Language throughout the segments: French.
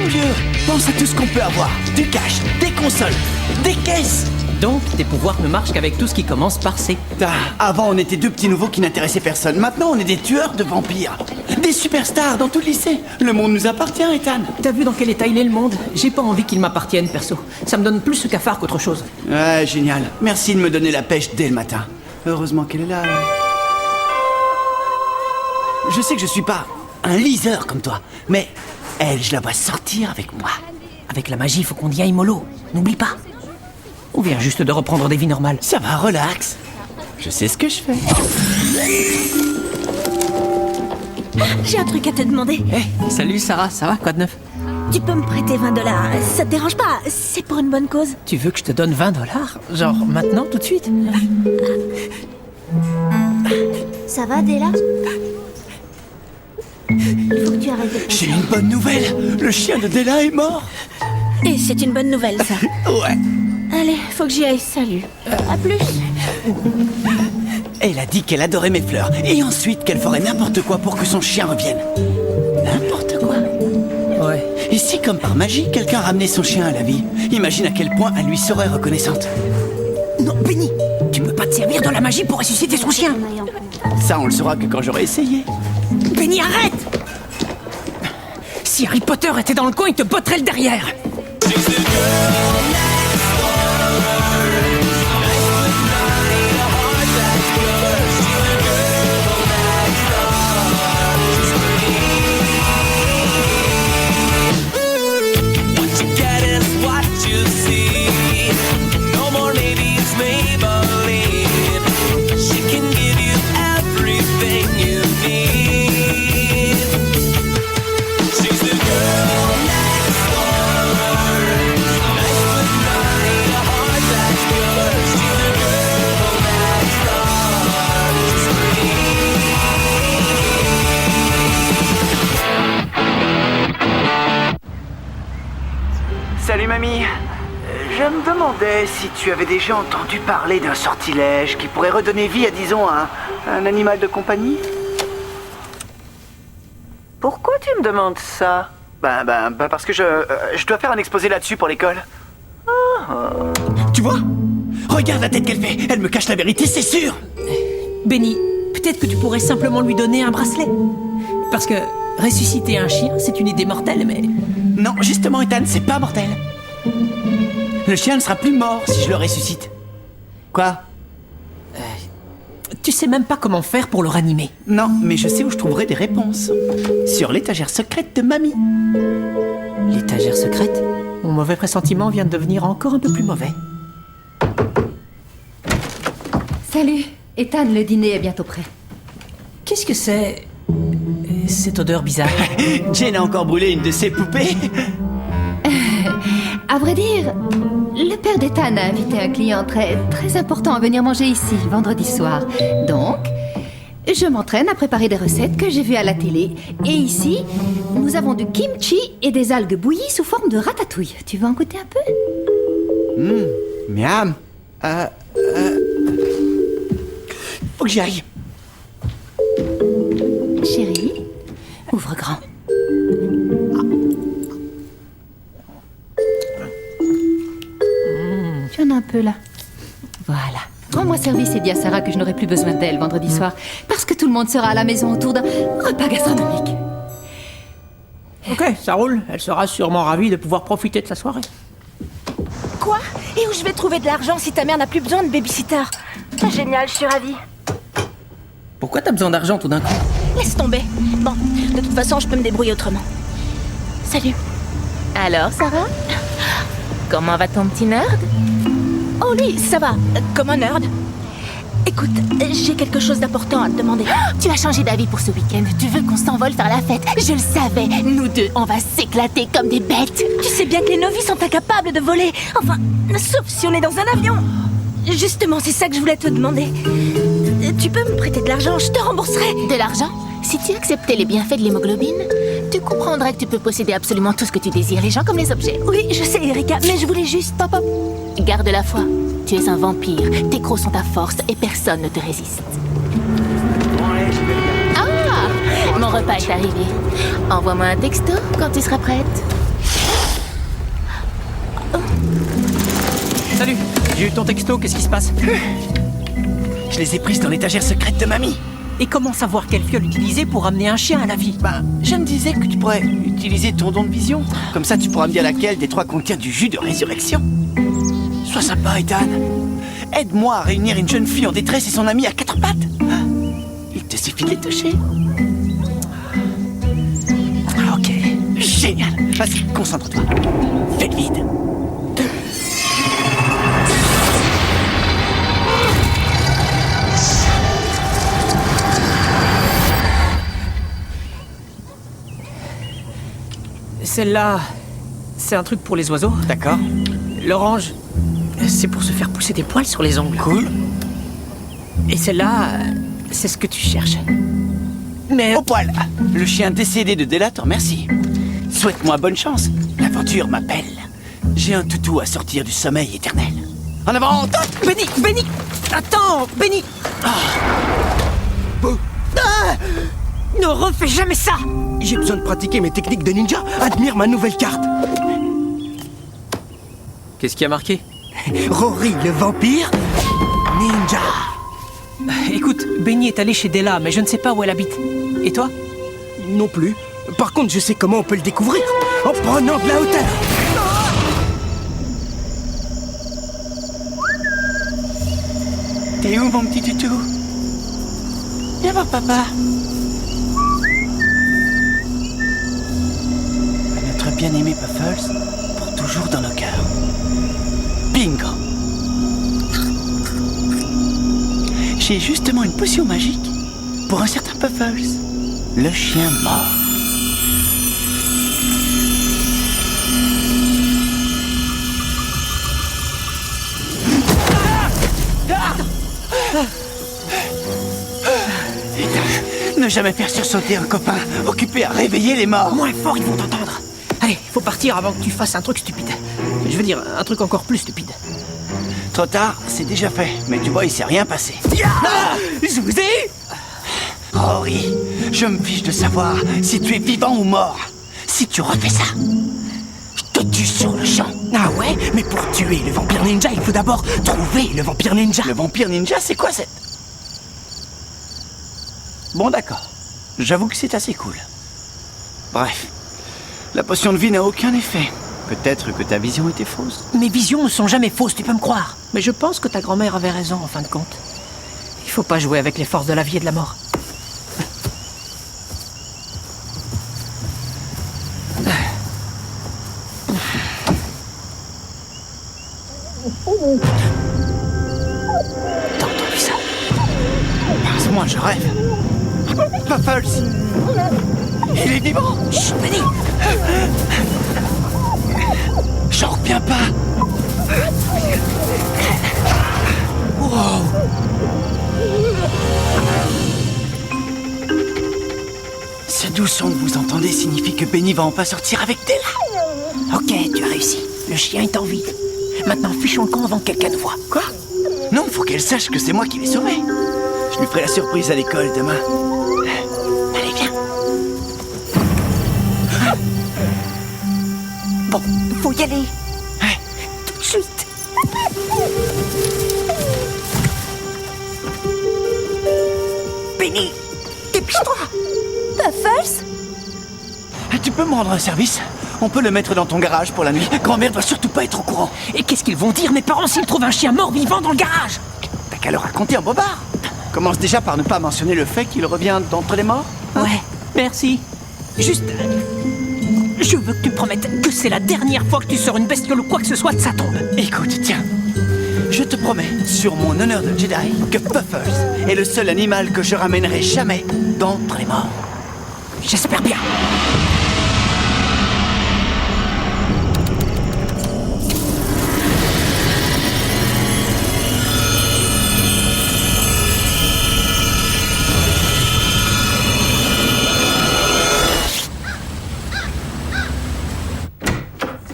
vieux. Pense à tout ce qu'on peut avoir. Du cash, des consoles, des caisses. Donc, tes pouvoirs ne marchent qu'avec tout ce qui commence par C. Avant, on était deux petits nouveaux qui n'intéressaient personne. Maintenant, on est des tueurs de vampires. Des superstars dans tout le lycée. Le monde nous appartient, Ethan. T'as vu dans quel état il est le monde? J'ai pas envie qu'il m'appartienne, perso. Ça me donne plus ce cafard qu'autre chose. Ouais, génial. Merci de me donner la pêche dès le matin. Heureusement qu'elle est là. Je sais que je suis pas un liseur comme toi, mais elle, je la vois sortir avec moi. Avec la magie, faut qu'on y aille mollo. N'oublie pas. On vient juste de reprendre des vies normales. Ça va, relax. Je sais ce que je fais. J'ai un truc à te demander. Salut Sarah, ça va? Quoi de neuf? Tu peux me prêter $20? Ça te dérange pas? C'est pour une bonne cause. Tu veux que je te donne $20? Genre maintenant, tout de suite? Ça va, Della? Il faut que tu arrêtes de penser. J'ai une bonne nouvelle. Le chien de Della est mort. Et c'est une bonne nouvelle, ça. Ouais. Allez, faut que j'y aille. Salut. À plus. Elle a dit qu'elle adorait mes fleurs. Et ensuite qu'elle ferait n'importe quoi pour que son chien revienne. N'importe quoi. Ouais. Et si, comme par magie, quelqu'un ramenait son chien à la vie? Imagine à quel point elle lui serait reconnaissante. Non, Benny, tu peux pas te servir de la magie pour ressusciter son chien. Ça, on le saura que quand j'aurai essayé. Benny, arrête! Si Harry Potter était dans le coin, il te botterait le derrière. Salut mamie. Je me demandais si tu avais déjà entendu parler d'un sortilège qui pourrait redonner vie à, disons, un animal de compagnie. Pourquoi tu me demandes ça? Parce que je dois faire un exposé là-dessus pour l'école. Tu vois? Regarde la tête qu'elle fait. Elle me cache la vérité, c'est sûr. Benny, peut-être que tu pourrais simplement lui donner un bracelet. Parce que ressusciter un chien, c'est une idée mortelle, mais... Non, justement, Ethan, c'est pas mortel. Le chien ne sera plus mort si je le ressuscite. Quoi? Tu sais même pas comment faire pour le ranimer. Non, mais je sais où je trouverai des réponses. Sur l'étagère secrète de mamie. L'étagère secrète? Mon mauvais pressentiment vient de devenir encore un peu plus mauvais. Salut, Ethan, le dîner est bientôt prêt. Qu'est-ce que c'est... cette odeur bizarre? Jane a encore brûlé une de ses poupées. À vrai dire, le père d'Ethan a invité un client très important à venir manger ici, vendredi soir. Donc, je m'entraîne à préparer des recettes que j'ai vues à la télé. Et ici, nous avons du kimchi et des algues bouillies sous forme de ratatouille. Tu veux en goûter un peu? Miam. Faut que j'y aille. Chérie, ouvre grand. Tu en as un peu là. Voilà. Rends-moi service et dis à Sarah que je n'aurai plus besoin d'elle vendredi soir, parce que tout le monde sera à la maison autour d'un repas gastronomique. Ok, ça roule. Elle sera sûrement ravie de pouvoir profiter de sa soirée. Quoi? Et où je vais trouver de l'argent si ta mère n'a plus besoin de babysitter? Génial, je suis ravie. Pourquoi t'as besoin d'argent tout d'un coup? Laisse tomber. Bon, de toute façon, je peux me débrouiller autrement. Salut. Alors, Sarah? Comment va ton petit nerd? Oh lui, ça va, comme un nerd. Écoute, j'ai quelque chose d'important à te demander. Tu as changé d'avis pour ce week-end. Tu veux qu'on s'envole faire la fête? Je le savais. Nous deux, on va s'éclater comme des bêtes. Tu sais bien que les novices sont incapables de voler. Enfin, sauf si on est dans un avion. Justement, c'est ça que je voulais te demander. Tu peux me prêter de l'argent, je te rembourserai. De l'argent? Si tu acceptais les bienfaits de l'hémoglobine, tu comprendrais que tu peux posséder absolument tout ce que tu désires, les gens comme les objets. Oui, je sais, Erika, mais je voulais juste... Pop, pop. Garde la foi. Tu es un vampire. Tes crocs sont ta force et personne ne te résiste. Ah! Mon repas est arrivé. Envoie-moi un texto quand tu seras prête. Salut, j'ai eu ton texto, qu'est-ce qui se passe? Je les ai prises dans l'étagère secrète de mamie. Et comment savoir quelle fiole utiliser pour amener un chien à la vie? Je me disais que tu pourrais utiliser ton don de vision. Comme ça, tu pourras me dire laquelle des trois contient du jus de résurrection. Sois sympa, Ethan. Aide-moi à réunir une jeune fille en détresse et son amie à quatre pattes. Il te suffit de les toucher. Ok, génial. Vas-y, concentre-toi. Fais le vide. Celle-là, c'est un truc pour les oiseaux. D'accord. L'orange, c'est pour se faire pousser des poils sur les ongles. Cool. Et celle-là, c'est ce que tu cherches. Mais... Au poil. Le chien décédé de Della te remercie. Souhaite-moi bonne chance. L'aventure m'appelle. J'ai un toutou à sortir du sommeil éternel. En avant, top. Benny! Attends, Benny! Ne refais jamais ça! J'ai besoin de pratiquer mes techniques de ninja. Admire ma nouvelle carte. Qu'est-ce qui a marqué? Rory le vampire ninja. Écoute, Benny est allée chez Della, mais je ne sais pas où elle habite. Et toi? Non plus. Par contre, je sais comment on peut le découvrir. En prenant de la hauteur. T'es où, mon petit toutou? Viens voir papa. Notre bien-aimé Puffles, pour toujours dans nos cœurs. Bingo! J'ai justement une potion magique pour un certain Puffles, le chien mort. Ne jamais faire sursauter un copain occupé à réveiller les morts. Moins fort, ils vont t'entendre. Allez, faut partir avant que tu fasses un truc stupide. Je veux dire, un truc encore plus stupide. Trop tard, c'est déjà fait. Mais tu vois, il s'est rien passé. Je vous ai... Rory, je me fiche de savoir si tu es vivant ou mort. Si tu refais ça, je te tue sur le champ. Ah ouais? Mais pour tuer le vampire ninja, il faut d'abord trouver le vampire ninja. Le vampire ninja, c'est quoi cette... Bon, d'accord. J'avoue que c'est assez cool. Bref, la potion de vie n'a aucun effet. Peut-être que ta vision était fausse. Mes visions ne sont jamais fausses, tu peux me croire. Mais je pense que ta grand-mère avait raison, en fin de compte. Il faut pas jouer avec les forces de la vie et de la mort. T'as entendu ça? Moi, je rêve. Puffles! Il est vivant! Chut, Benny! J'en reviens pas! Wow! Ce doux son que vous entendez signifie que Benny va en pas sortir avec Della. Ok, tu as réussi. Le chien est en vie. Maintenant, fichons le camp avant que quelqu'un nous voie. Quoi? Non, faut qu'elle sache que c'est moi qui l'ai sauvée. Je lui ferai la surprise à l'école demain. Allez, viens. Bon, faut y aller. Ouais. Tout de suite. Benny, dépêche-toi! Puffles? Tu peux me rendre un service? On peut le mettre dans ton garage pour la nuit. Grand-mère doit surtout pas être au courant. Et qu'est-ce qu'ils vont dire, mes parents, s'ils trouvent un chien mort vivant dans le garage? T'as qu'à leur raconter un bobard. Commence déjà par ne pas mentionner le fait qu'il revient d'entre les morts. Ouais, merci. Juste... je veux que tu me promettes que c'est la dernière fois que tu sors une bestiole ou quoi que ce soit de sa tombe. Écoute, tiens. Je te promets, sur mon honneur de Jedi, que Puffles est le seul animal que je ramènerai jamais d'entre les morts. J'espère bien.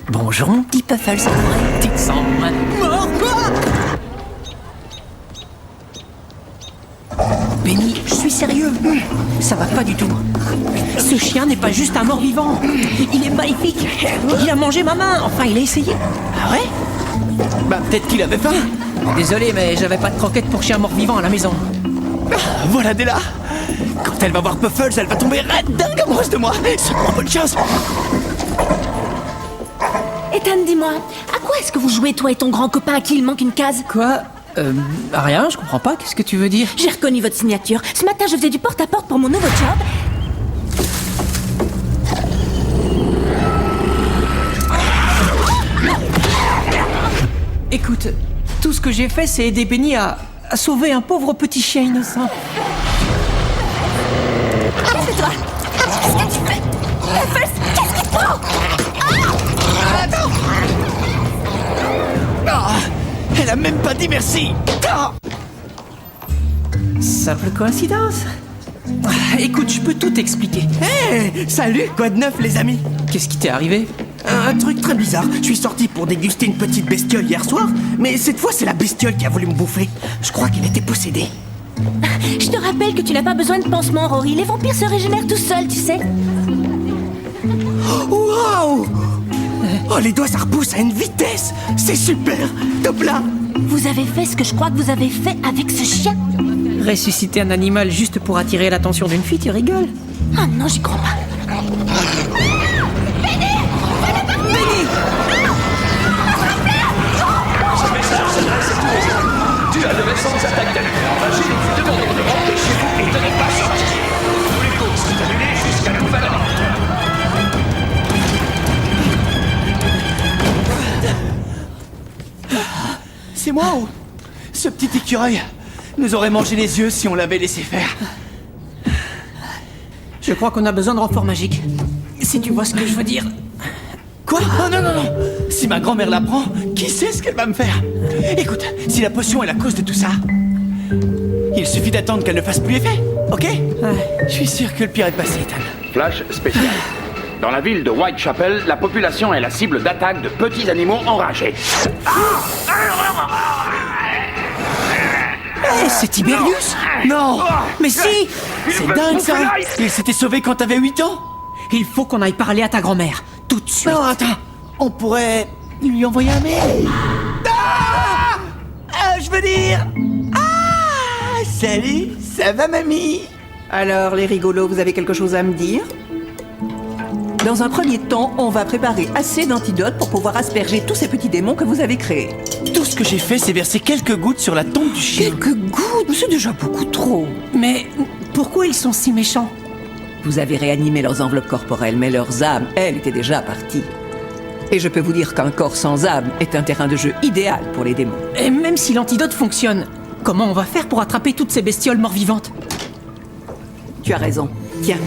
Bonjour, mon petit Puffles. Petite sang mort. Benny, je suis sérieux. Ça va pas du tout. Ce chien n'est pas juste un mort-vivant. Il est maléfique. Il a mangé ma main. Enfin, il a essayé. Ah ouais? Bah peut-être qu'il avait faim. Désolé, mais j'avais pas de croquettes pour chien mort-vivant à la maison. Voilà Della. Quand elle va voir Puffles, elle va tomber raide dingue amoureuse de moi. Souhaite-moi bonne chance. Ethan, dis-moi, à quoi est-ce que vous jouez, toi et ton grand copain à qui il manque une case? Quoi rien, je comprends pas. Qu'est-ce que tu veux dire? J'ai reconnu votre signature. Ce matin, je faisais du porte-à-porte pour mon nouveau job. Écoute, tout ce que j'ai fait, c'est aider Penny à sauver un pauvre petit chien innocent. Calme-toi. Qu'est-ce que tu fais? Puffles, qu'est-ce qu'il te prend? Attends. Ah, elle a même pas dit merci. Ah. Simple coïncidence. Écoute, je peux tout expliquer. Hé, salut, quoi de neuf les amis? Qu'est-ce qui t'est arrivé? Un truc très bizarre. Je suis sorti pour déguster une petite bestiole hier soir, mais cette fois c'est la bestiole qui a voulu me bouffer. Je crois qu'elle était possédée. Je te rappelle que tu n'as pas besoin de pansement, Rory. Les vampires se régénèrent tout seuls, tu sais. Waouh! Oh, les doigts ça repousse à une vitesse! C'est super! Top là! Vous avez fait ce que je crois que vous avez fait avec ce chien? Ressusciter un animal juste pour attirer l'attention d'une fille, tu rigoles? Ah non, j'y crois pas. Dû à de récentes attaques d'animaux enragés, nous demandons de rentrer chez vous et de ne pas sortir. Tous les cours sont annulés jusqu'à nouvel ordre. C'est moi ou ce petit écureuil nous aurait mangé les yeux si on l'avait laissé faire. Je crois qu'on a besoin de renfort magique. Si tu vois ce que je veux dire. Quoi? Oh non, non, non. Si ma grand-mère l'apprend, qui sait ce qu'elle va me faire? Écoute, si la potion est la cause de tout ça, il suffit d'attendre qu'elle ne fasse plus effet, ok? Je suis sûr que le pire est passé, Ethan. Flash spécial. Dans la ville de Whitechapel, la population est la cible d'attaques de petits animaux enragés. Eh, c'est Tiberius? Non! Mais si! C'est dingue ça! Il s'était sauvé quand t'avais 8 ans? Il faut qu'on aille parler à ta grand-mère. Tout de suite. Non, attends! On pourrait lui envoyer un mail. Ah! Je veux dire... Ah! Salut! Ça va, mamie? Alors, les rigolos, vous avez quelque chose à me dire? Dans un premier temps, on va préparer assez d'antidotes pour pouvoir asperger tous ces petits démons que vous avez créés. Tout ce que j'ai fait, c'est verser quelques gouttes sur la tombe du chien. Quelques gouttes, c'est déjà beaucoup trop. Mais pourquoi ils sont si méchants? Vous avez réanimé leurs enveloppes corporelles, mais leurs âmes, elles, étaient déjà parties. Et je peux vous dire qu'un corps sans âme est un terrain de jeu idéal pour les démons. Et même si l'antidote fonctionne, comment on va faire pour attraper toutes ces bestioles mort-vivantes? Tu as raison. Tiens.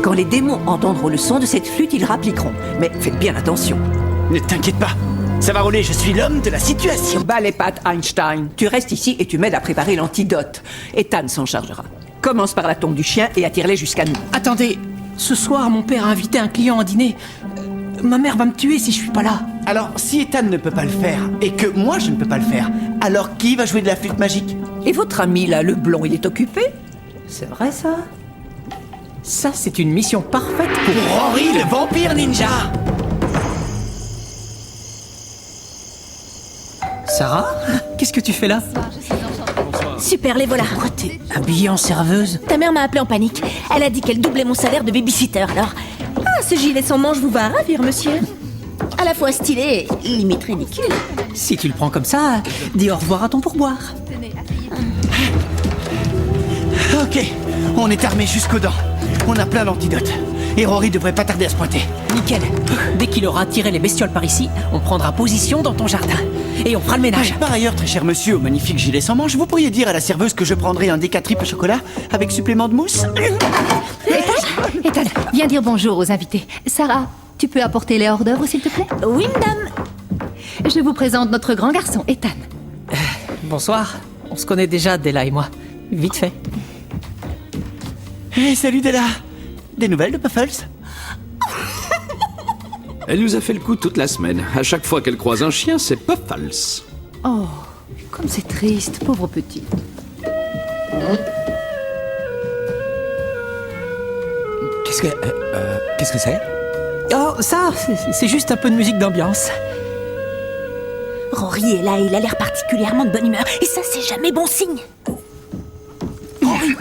Quand les démons entendront le son de cette flûte, ils rappliqueront. Mais faites bien attention. Ne t'inquiète pas, ça va rouler, je suis l'homme de la situation. Bas les pattes, Einstein. Tu restes ici et tu m'aides à préparer l'antidote. Ethan s'en chargera. Commence par la tombe du chien et attire-les jusqu'à nous. Attendez, ce soir, mon père a invité un client à dîner. Ma mère va me tuer si je suis pas là. Alors, si Ethan ne peut pas le faire, et que moi je ne peux pas le faire, alors qui va jouer de la flûte magique? Et votre ami là, le blond, il est occupé? C'est vrai ça? Ça, c'est une mission parfaite pour... Pour Henry, le vampire ninja! Sarah? Qu'est-ce que tu fais là? Super, les voilà. Pourquoi t'es habillée en serveuse? Ta mère m'a appelé en panique. Elle a dit qu'elle doublait mon salaire de babysitter, alors... Ah, ce gilet sans manche vous va ravir, monsieur. À la fois stylé et limite ridicule. Si tu le prends comme ça, dis au revoir à ton pourboire. Ok, on est armé jusqu'aux dents. On a plein d'antidotes. Et Rory devrait pas tarder à se pointer. Nickel. Dès qu'il aura attiré les bestioles par ici, on prendra position dans ton jardin. Et on fera le ménage. Par ailleurs, très cher monsieur au magnifique gilet sans manche, vous pourriez dire à la serveuse que je prendrai un déca triple chocolat avec supplément de mousse? Ethan, viens dire bonjour aux invités. Sarah, tu peux apporter les hors-d'œuvre, s'il te plaît? Oui, madame. Je vous présente notre grand garçon, Ethan. Bonsoir. On se connaît déjà, Della et moi. Vite fait. Hey, salut Della. Des nouvelles de Puffles? Elle nous a fait le coup toute la semaine. À chaque fois qu'elle croise un chien, c'est Puffles. Oh, comme c'est triste, pauvre petit. Qu'est-ce que c'est? Oh, ça, c'est juste un peu de musique d'ambiance. Rory est là et il a l'air particulièrement de bonne humeur. Et ça, c'est jamais bon signe. Rory,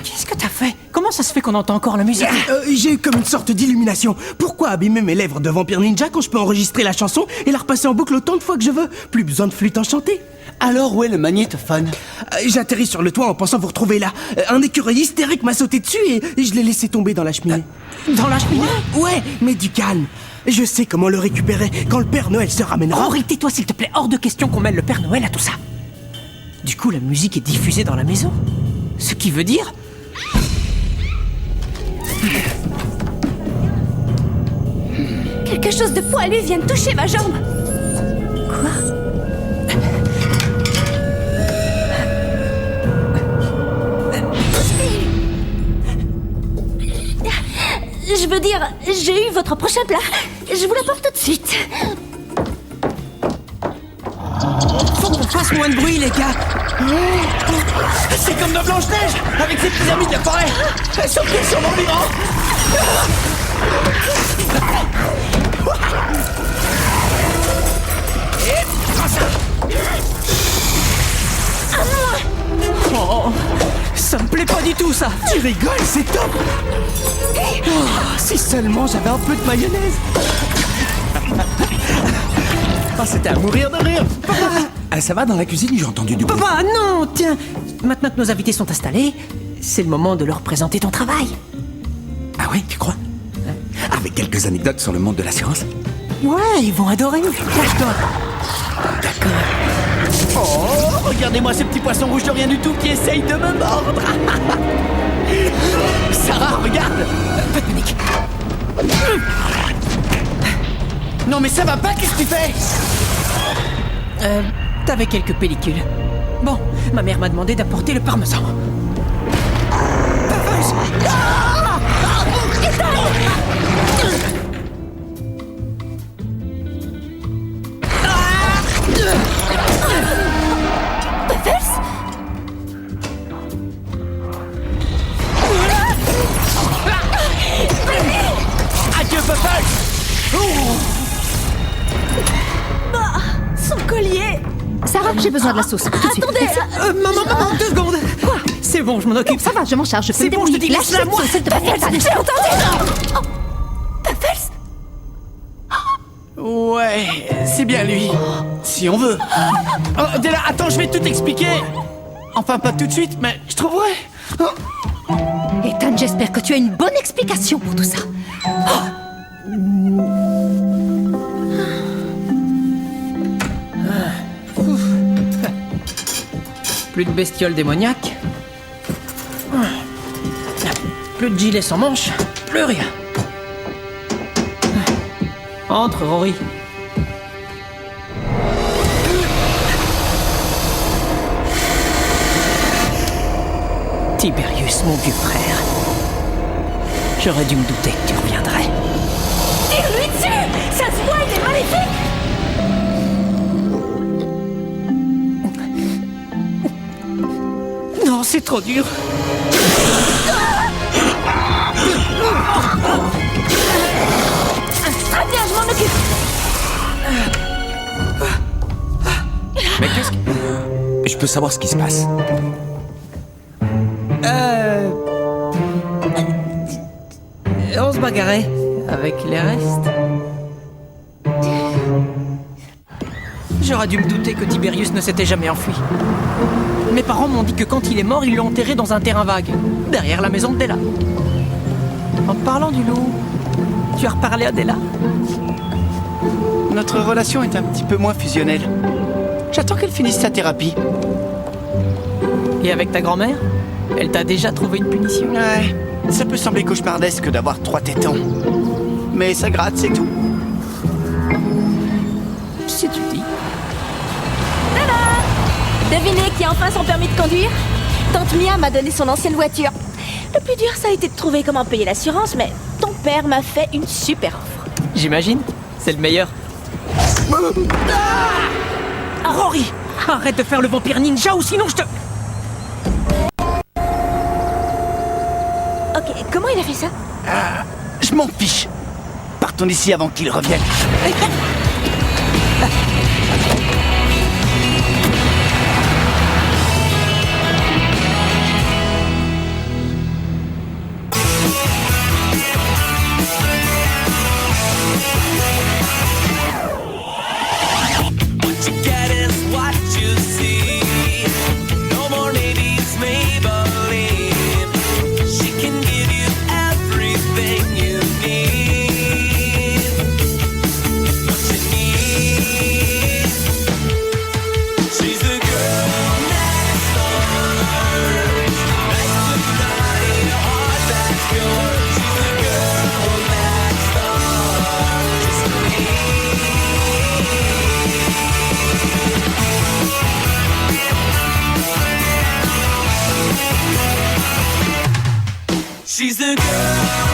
qu'est-ce que t'as fait? Comment ça se fait qu'on entend encore la musique? J'ai eu comme une sorte d'illumination. Pourquoi abîmer mes lèvres de vampire ninja quand je peux enregistrer la chanson et la repasser en boucle autant de fois que je veux? Plus besoin de flûte enchantée. Alors où est le magnétophone? J'atterris sur le toit en pensant vous retrouver là. Un écureuil hystérique m'a sauté dessus et je l'ai laissé tomber dans la cheminée. Dans la cheminée? Ouais, mais du calme. Je sais comment le récupérer quand le Père Noël se ramènera. Rory, tais-toi s'il te plaît, hors de question qu'on mêle le Père Noël à tout ça. Du coup, la musique est diffusée dans la maison. Ce qui veut dire... Quelque chose de poilu vient de toucher ma jambe. Quoi? Je veux dire, j'ai eu votre prochain plat. Je vous l'apporte tout de suite. Faut qu'on fasse moins de bruit, les gars. C'est comme dans Blanche-Neige, avec ses petits amis de la forêt. Sauf qu'ils sont morts vivants. Et prends ça. Oh, ça me plaît pas du tout, ça. Tu rigoles, c'est top. Oh, si seulement j'avais un peu de mayonnaise. Oh, c'était à mourir de rire. Ah, ça va dans la cuisine? J'ai entendu du bruit. Papa, non, tiens. Maintenant que nos invités sont installés, c'est le moment de leur présenter ton travail. Ah oui, tu crois? Avec quelques anecdotes sur le monde de l'assurance? Ouais, ils vont adorer. Cache-toi. Oh, regardez-moi ce petit poisson rouge de rien du tout qui essaye de me mordre. Sarah, regarde. Pas de panique. Non mais ça va pas, qu'est-ce que tu fais? T'avais quelques pellicules. Bon, ma mère m'a demandé d'apporter le parmesan. Adieu, Puffles. Son collier. Sarah, j'ai besoin de la sauce. Tout de suite. Attendez. Maman, 2 secondes. Quoi? C'est bon, je m'en occupe. Ça va, je m'en charge. Je peux C'est me bon, je te débrouiller. dis, laisse-la moi. S'il te plaît. J'ai entendu. Ouais, c'est bien lui. Si on veut. Oh, Della, attends, je vais tout expliquer. Enfin, pas tout de suite, mais je trouverai. Oh. Ethan, j'espère que tu as une bonne explication pour tout ça. Plus de bestioles démoniaques. Plus de gilets sans manches. Plus rien. Entre, Rory. Tiberius, mon vieux frère. J'aurais dû me douter que tu reviendrais. Tire-lui dessus. Ça se voit, il est maléfique. Non, c'est trop dur. Très bien, je m'en occupe. Mais qu'est-ce que... Je peux savoir ce qui se passe? On se bagarrait avec les restes. J'aurais dû me douter que Tiberius ne s'était jamais enfui. Mes parents m'ont dit que quand il est mort, ils l'ont enterré dans un terrain vague, derrière la maison de Della. En parlant du loup, tu as reparlé à Della? Notre relation est un petit peu moins fusionnelle. J'attends qu'elle finisse sa thérapie. Et avec ta grand-mère? Elle t'a déjà trouvé une punition? Ouais, ça peut sembler cauchemardesque d'avoir 3 tétans. Mais ça gratte, c'est tout. Si tu dis. Devinez qui a enfin son permis de conduire? Tante Mia m'a donné son ancienne voiture. Le plus dur, ça a été de trouver comment payer l'assurance, mais ton père m'a fait une super offre. J'imagine. C'est le meilleur. Ah, Rory! Arrête de faire le vampire ninja ou sinon je te... Ok, comment il a fait ça? Je m'en fiche. Partons d'ici avant qu'il revienne. She's the girl